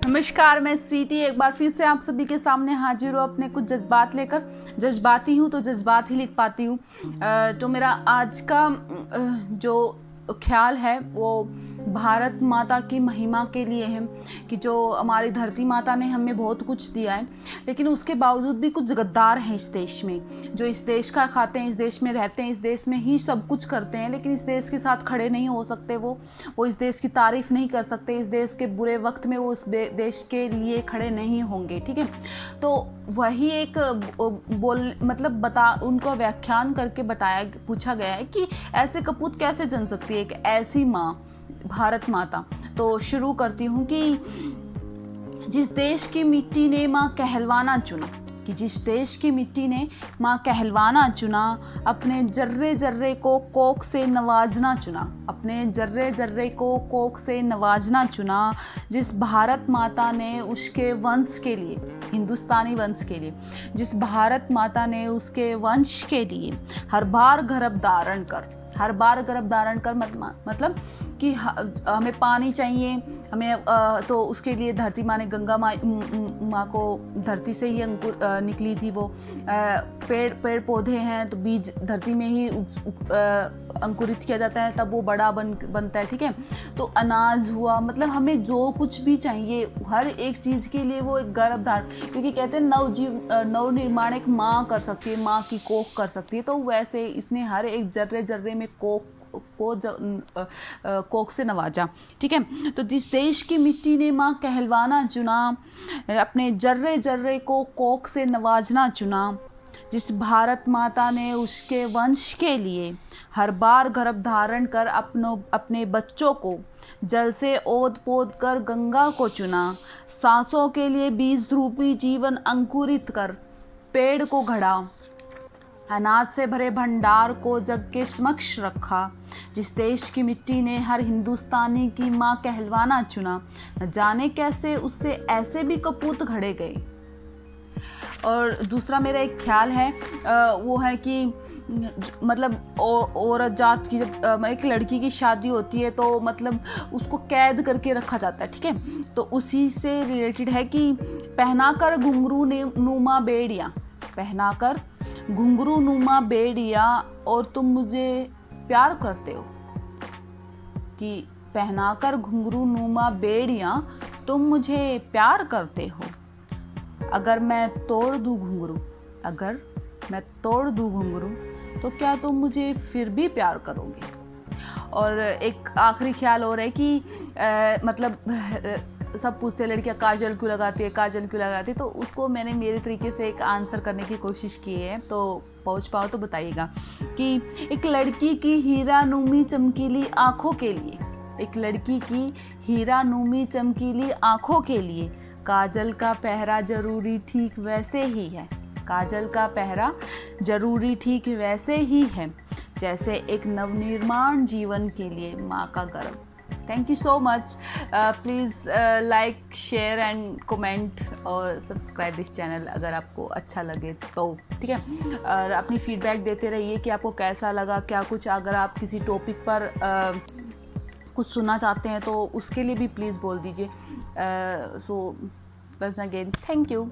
नमस्कार, मैं स्वीटी एक बार फिर से आप सभी के सामने हाजिर हूँ अपने कुछ जज्बात लेकर। जज्बाती हूँ तो जज्बात ही लिख पाती हूँ। तो मेरा आज का जो ख्याल है वो भारत माता की महिमा के लिए है कि जो हमारी धरती माता ने हमें बहुत कुछ दिया है, लेकिन उसके बावजूद भी कुछ गद्दार हैं इस देश में, जो इस देश का खाते हैं, इस देश में रहते हैं, इस देश में ही सब कुछ करते हैं, लेकिन इस देश के साथ खड़े नहीं हो सकते। वो इस देश की तारीफ़ नहीं कर सकते। इस देश के बुरे वक्त में वो इस देश के लिए खड़े नहीं होंगे। ठीक है, तो वही एक उनको व्याख्यान करके पूछा गया है कि ऐसे कपूत कैसे जन सकती है एक ऐसी माँ, भारत माता। तो शुरू करती हूँ कि जिस देश की मिट्टी ने माँ कहलवाना चुना, कि जिस देश की मिट्टी ने माँ कहलवाना चुना, अपने जर्रे जर्रे को कोख से नवाजना चुना, अपने जर्रे जर्रे को कोख से नवाजना चुना, जिस भारत माता ने उसके वंश के लिए, हिंदुस्तानी वंश के लिए, जिस भारत माता ने उसके वंश के लिए हर बार गर्भ धारण कर मतलब कि हमें पानी चाहिए, हमें तो उसके लिए धरती माँ ने, गंगा माँ को धरती से ही अंकुर निकली थी। वो पेड़ पौधे हैं तो बीज धरती में ही अंकुरित किया जाता है, तब वो बड़ा बनता है। ठीक है, तो अनाज हुआ, मतलब हमें जो कुछ भी चाहिए हर एक चीज़ के लिए वो एक गर्भधारण, क्योंकि कहते हैं नव निर्माण एक माँ कर सकती है, माँ की कोख कर सकती है। तो वैसे इसने हर एक जर्रे जर्रे में कोख से नवाजा। ठीक है, तो जिस देश की मिट्टी ने माँ कहलवाना चुना, अपने जर्रे जर्रे को कोख से नवाजना चुना, जिस भारत माता ने उसके वंश के लिए हर बार गर्भ धारण कर अपने बच्चों को जल से ओत पोत कर गंगा को चुना, सांसों के लिए बीज रूपी जीवन अंकुरित कर पेड़ को घड़ा, अनाज से भरे भंडार को जग के समक्ष रखा, जिस देश की मिट्टी ने हर हिंदुस्तानी की माँ कहलवाना चुना, न जाने कैसे उससे ऐसे भी कपूत घड़े गए। और दूसरा मेरा एक ख्याल है वो है कि मतलब औरत जात की जब एक लड़की की शादी होती है तो मतलब उसको कैद करके रखा जाता है। ठीक है, तो उसी से रिलेटेड है कि पहनाकर घुंघरू नुमा बेड़ियाँ, पहनाकर घुंघरू नुमा बेड़िया और तुम मुझे प्यार करते हो, कि पहनाकर घुंघरू नुमा बेड़िया तुम मुझे प्यार करते हो, अगर मैं तोड़ दूँ घुंघरू तो क्या तुम मुझे फिर भी प्यार करोगे। और एक आखिरी ख्याल और है कि मतलब सब पूछते हैं लड़कियाँ काजल क्यों लगाती है, तो उसको मैंने मेरे तरीके से एक आंसर करने की कोशिश की है, तो पहुँच पाओ तो बताइएगा। कि एक लड़की की हीरा नूमी चमकीली आँखों के लिए, एक लड़की की हीरा नूमी चमकीली आँखों के लिए काजल का पहरा जरूरी ठीक वैसे ही है, काजल का पहरा जरूरी ठीक वैसे ही है जैसे एक नवनिर्माण जीवन के लिए माँ का गर्भ। Thank you so much. Please like, share and comment और सब्सक्राइब दिस चैनल अगर आपको अच्छा लगे तो। ठीक है, और अपनी फीडबैक देते रहिए कि आपको कैसा लगा, क्या कुछ, अगर आप किसी टॉपिक पर कुछ सुनना चाहते हैं तो उसके लिए भी प्लीज़ बोल दीजिए। सो बस अगेन थैंक यू।